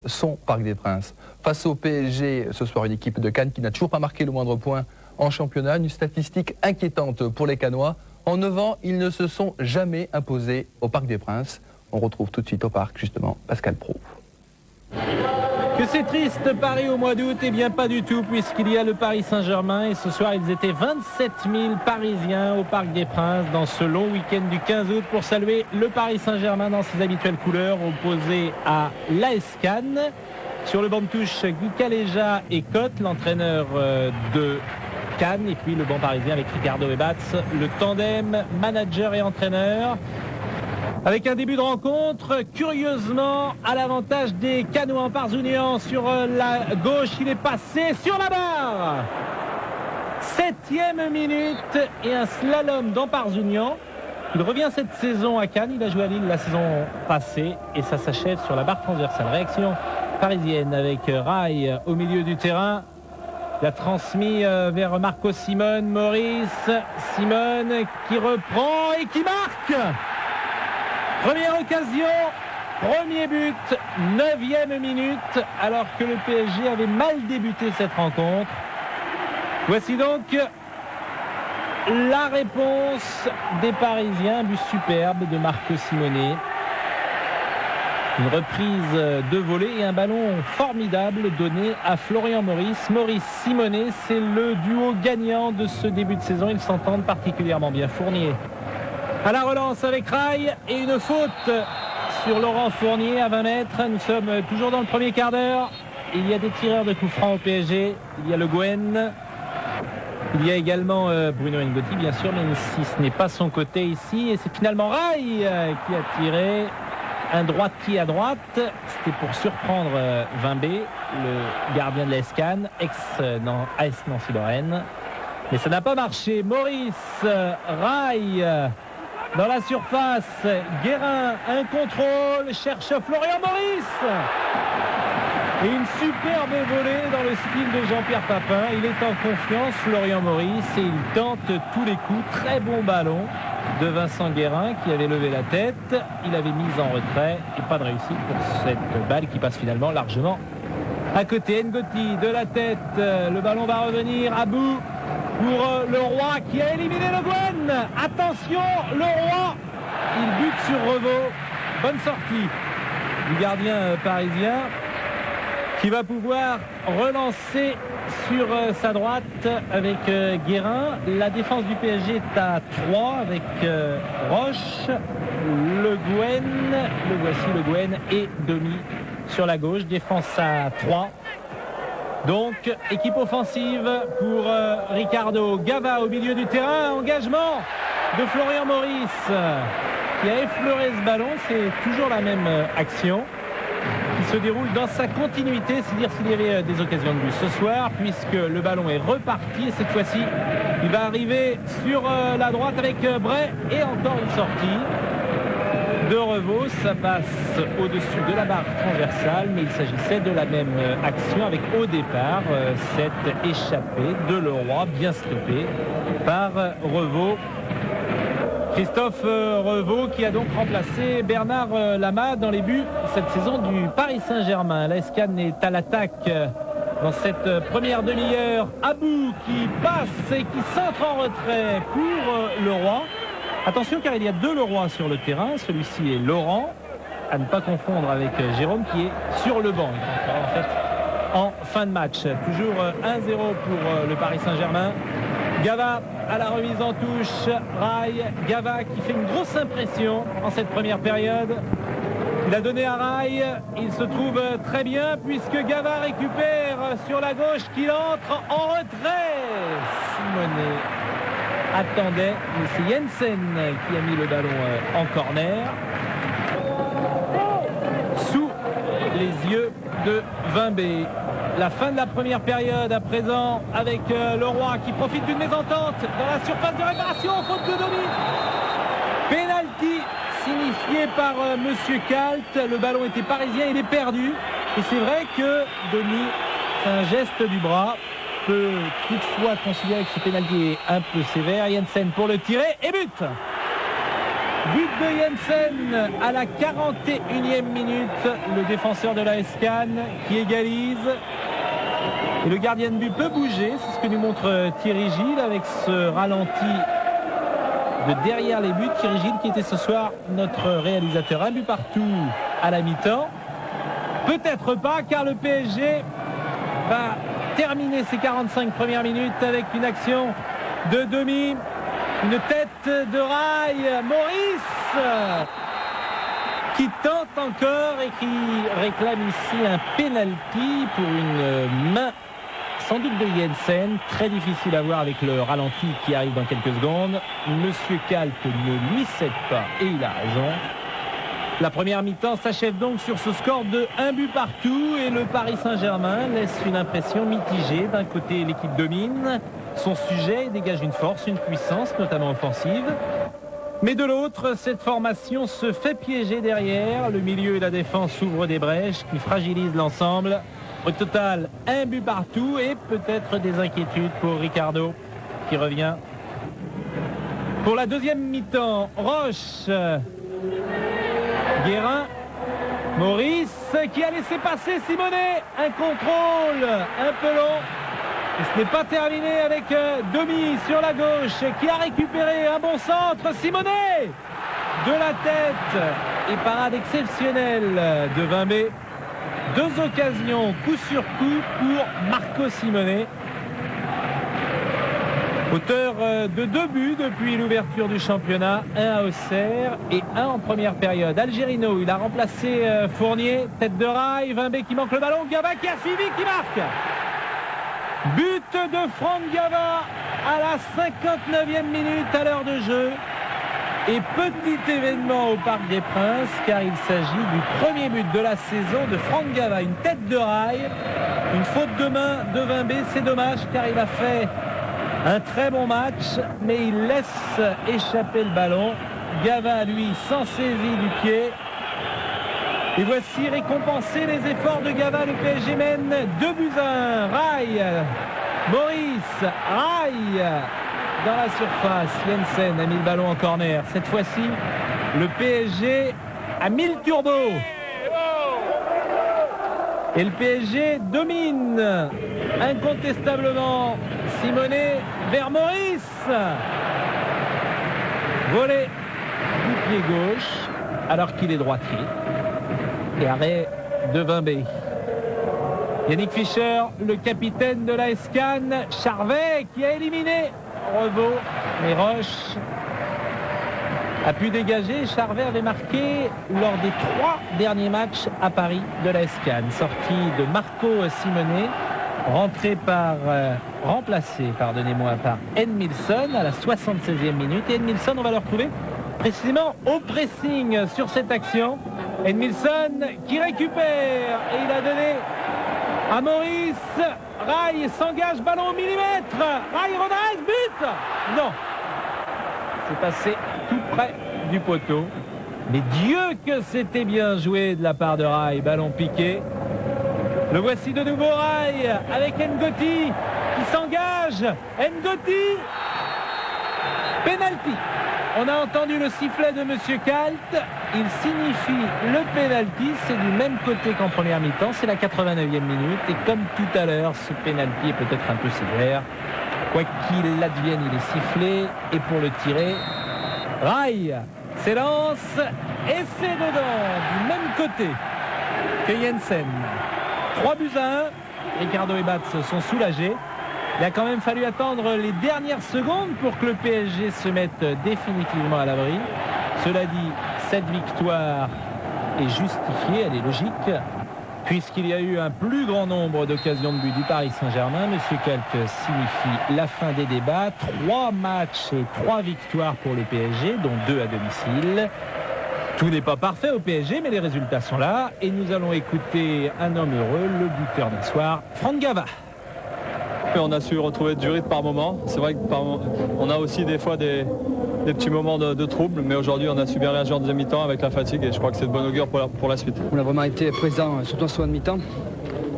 Son Parc des Princes. Face au PSG, ce soir, une équipe de Cannes qui n'a toujours pas marqué le moindre point en championnat. Une statistique inquiétante pour les Cannois. En 9 ans, ils ne se sont jamais imposés au Parc des Princes. On retrouve tout de suite au parc, justement, Pascal Pro. Que c'est triste Paris au mois d'août, eh bien pas du tout, puisqu'il y a le Paris Saint-Germain et ce soir ils étaient 27 000 Parisiens au Parc des Princes dans ce long week-end du 15 août pour saluer le Paris Saint-Germain dans ses habituelles couleurs opposé à l'AS Cannes. Sur le banc de touche, Guy Caléja et Cotte, l'entraîneur de Cannes, et puis le banc parisien avec Ricardo et Batz, le tandem manager et entraîneur. Avec un début de rencontre, curieusement, à l'avantage des Cannois. Parzounian sur la gauche, il est passé sur la barre. 7e minute et un slalom d'Amparzounian. Il revient cette saison à Cannes, il a joué à Lille la saison passée et ça s'achève sur la barre transversale. Réaction parisienne avec Rai au milieu du terrain. Il a transmis vers Marco Simone, Maurice Simone qui reprend et qui marque. Première occasion, premier but, 9e minute, alors que le PSG avait mal débuté cette rencontre. Voici donc la réponse des Parisiens, un but superbe de Marco Simone. Une reprise de volée et un ballon formidable donné à Florian Maurice. Maurice Simone, c'est le duo gagnant de ce début de saison. Ils s'entendent particulièrement bien. Fournier à la relance avec Rai et une faute sur Laurent Fournier à 20 mètres. Nous sommes toujours dans le premier quart d'heure. Il y a des tireurs de coups francs au PSG. Il y a Le Guen. Il y a également Bruno Ngotti, bien sûr, même si ce n'est pas son côté ici. Et c'est finalement Rai qui a tiré un droitier à droite. C'était pour surprendre Vimbé, le gardien de l'AS Cannes, ex-AS Nancy-Lorraine. Mais ça n'a pas marché. Maurice, Rai dans la surface, Guérin, un contrôle, cherche Florian Maurice. Et une superbe volée dans le style de Jean-Pierre Papin. Il est en confiance, Florian Maurice, et il tente tous les coups. Très bon ballon de Vincent Guérin qui avait levé la tête. Il avait mis en retrait et pas de réussite pour cette balle qui passe finalement largement à côté. Ngotti de la tête, le ballon va revenir à bout pour le Roi qui a éliminé Le Guen. Attention, le Roi, il bute sur Revaux. Bonne sortie du gardien parisien qui va pouvoir relancer sur sa droite avec Guérin. La défense du PSG est à 3 avec Roche, Le Guen, le voici Le Guen et Domi sur la gauche. Défense à 3. Donc, équipe offensive pour Ricardo. Gava au milieu du terrain. Engagement de Florian Maurice qui a effleuré ce ballon. C'est toujours la même action qui se déroule dans sa continuité. C'est dire s'il y avait des occasions de but ce soir, puisque le ballon est reparti. Et cette fois-ci, il va arriver sur la droite avec Bray. Et encore une sortie de Revaux, ça passe au-dessus de la barre transversale, mais il s'agissait de la même action avec au départ cette échappée de Leroy, bien stoppée par Revaux. Christophe Revaux qui a donc remplacé Bernard Lama dans les buts cette saison du Paris Saint-Germain. L'AS Cannes est à l'attaque dans cette première demi-heure. Abou qui passe et qui centre en retrait pour Leroy. Attention car il y a deux Leroy sur le terrain. Celui-ci est Laurent, à ne pas confondre avec Jérôme qui est sur le banc. En fait, en fin de match. Toujours 1-0 pour le Paris Saint-Germain. Gava à la remise en touche. Rai, Gava qui fait une grosse impression en cette première période. Il a donné à Rai. Il se trouve très bien puisque Gava récupère sur la gauche qu'il entre en retrait. Simonet attendait, mais c'est Jensen qui a mis le ballon en corner sous les yeux de Vimbé. La fin de la première période à présent avec Leroy qui profite d'une mésentente dans la surface de réparation, faute de Domi. Penalty signifié par Monsieur Kalt. Le ballon était parisien, il est perdu et c'est vrai que Domi fait un geste du bras. Peut toutefois considérer que ce pénalty est un peu sévère. Jensen pour le tirer et but But de Jensen à la 41e minute. Le défenseur de l'AS Cannes qui égalise. Et le gardien de but peut bouger. C'est ce que nous montre Thierry Gilles avec ce ralenti de derrière les buts. Thierry Gilles qui était ce soir notre réalisateur. Un but partout à la mi-temps. Peut-être pas, car le PSG va terminer ses 45 premières minutes avec une action de Domi. Une tête de rail. Maurice qui tente encore et qui réclame ici un penalty pour une main sans doute de Jensen. Très difficile à voir avec le ralenti qui arrive dans quelques secondes. Monsieur Kalt ne lui cède pas et il a raison. La première mi-temps s'achève donc sur ce score de 1 but partout et le Paris Saint-Germain laisse une impression mitigée. D'un côté, l'équipe domine son sujet et dégage une force, une puissance, notamment offensive. Mais de l'autre, cette formation se fait piéger derrière. Le milieu et la défense ouvrent des brèches qui fragilisent l'ensemble. Au total, 1 but partout et peut-être des inquiétudes pour Ricardo qui revient. Pour la deuxième mi-temps, Roche, Guérin, Maurice qui a laissé passer Simonet. Un contrôle un peu long. Et ce n'est pas terminé avec Domi sur la gauche qui a récupéré un bon centre. Simonet de la tête et parade exceptionnelle de Vimbé. Deux occasions coup sur coup pour Marco Simonet. Auteur de 2 buts depuis l'ouverture du championnat, un à Auxerre et un en première période. Algerino, il a remplacé Fournier, tête de rail, Vimbé qui manque le ballon, Gava qui a suivi, qui marque. But de Franck Gava à la 59e minute à l'heure de jeu. Et petit événement au Parc des Princes, car il s'agit du premier but de la saison de Franck Gava. Une tête de rail, une faute de main de Vimbé, c'est dommage car il a fait un très bon match, mais il laisse échapper le ballon. Gava, lui, s'en saisit du pied. Et voici récompensé les efforts de Gava. Le PSG mène 2 buts à 1. Rail, Maurice, Rail dans la surface. Jensen a mis le ballon en corner. Cette fois-ci, le PSG a mis le turbo. Et le PSG domine incontestablement. Simonet vers Maurice. Volé du pied gauche alors qu'il est droitier. Et arrêt de Vimbé. Yannick Fischer, le capitaine de l'AS Cannes. Charvet qui a éliminé Revaux. Mais Roche a pu dégager. Charvet avait marqué lors des 3 derniers matchs à Paris de l'AS Cannes. Sortie de Marco Simonet. Remplacé par Edmilson à la 76e minute. Et Edmilson, on va le retrouver précisément au pressing sur cette action. Edmilson qui récupère et il a donné à Maurice. Rail s'engage, ballon au millimètre. Rail redresse, but. Non, c'est passé tout près du poteau. Mais Dieu que c'était bien joué de la part de Rail. Ballon piqué. Le voici de nouveau, Rail avec Ngoti qui s'engage. Ngoti, penalty. On a entendu le sifflet de Monsieur Kalt. Il signifie le penalty. C'est du même côté qu'en première mi-temps. C'est la 89e minute. Et comme tout à l'heure, ce penalty est peut-être un peu sévère. Quoi qu'il advienne, il est sifflé. Et pour le tirer, Rail s'élance. Et c'est dedans, du même côté que Jensen. 3 buts à 1. Ricardo et Batz sont soulagés. Il a quand même fallu attendre les dernières secondes pour que le PSG se mette définitivement à l'abri. Cela dit, cette victoire est justifiée, elle est logique, puisqu'il y a eu un plus grand nombre d'occasions de but du Paris Saint-Germain. Monsieur Kalt signifie la fin des débats. 3 matchs et 3 victoires pour le PSG, dont 2 à domicile. Tout n'est pas parfait au PSG, mais les résultats sont là. Et nous allons écouter un homme heureux, le buteur d'un soir, Franck Gava. On a su retrouver du rythme par moment. C'est vrai qu'on a aussi des fois des petits moments de trouble, mais aujourd'hui on a su bien réagir en deuxième mi-temps avec la fatigue et je crois que c'est de bon augure pour la suite. On a vraiment été présent, surtout en seconde mi-temps.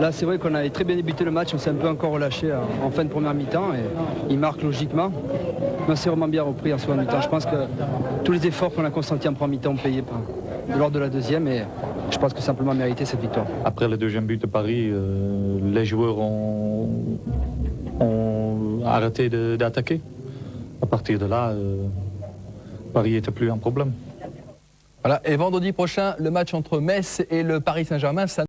Là, c'est vrai qu'on avait très bien débuté le match, on s'est un peu encore relâché en fin de première mi-temps et il marque logiquement. On s'est vraiment bien repris en seconde mi-temps. Je pense que tous les efforts qu'on a consentis en première mi-temps ont payé lors de la deuxième et je pense que simplement mérité cette victoire. Après le deuxième but de Paris, les joueurs ont arrêté d'attaquer. À partir de là, Paris n'était plus un problème. Voilà. Et vendredi prochain, le match entre Metz et le Paris Saint-Germain.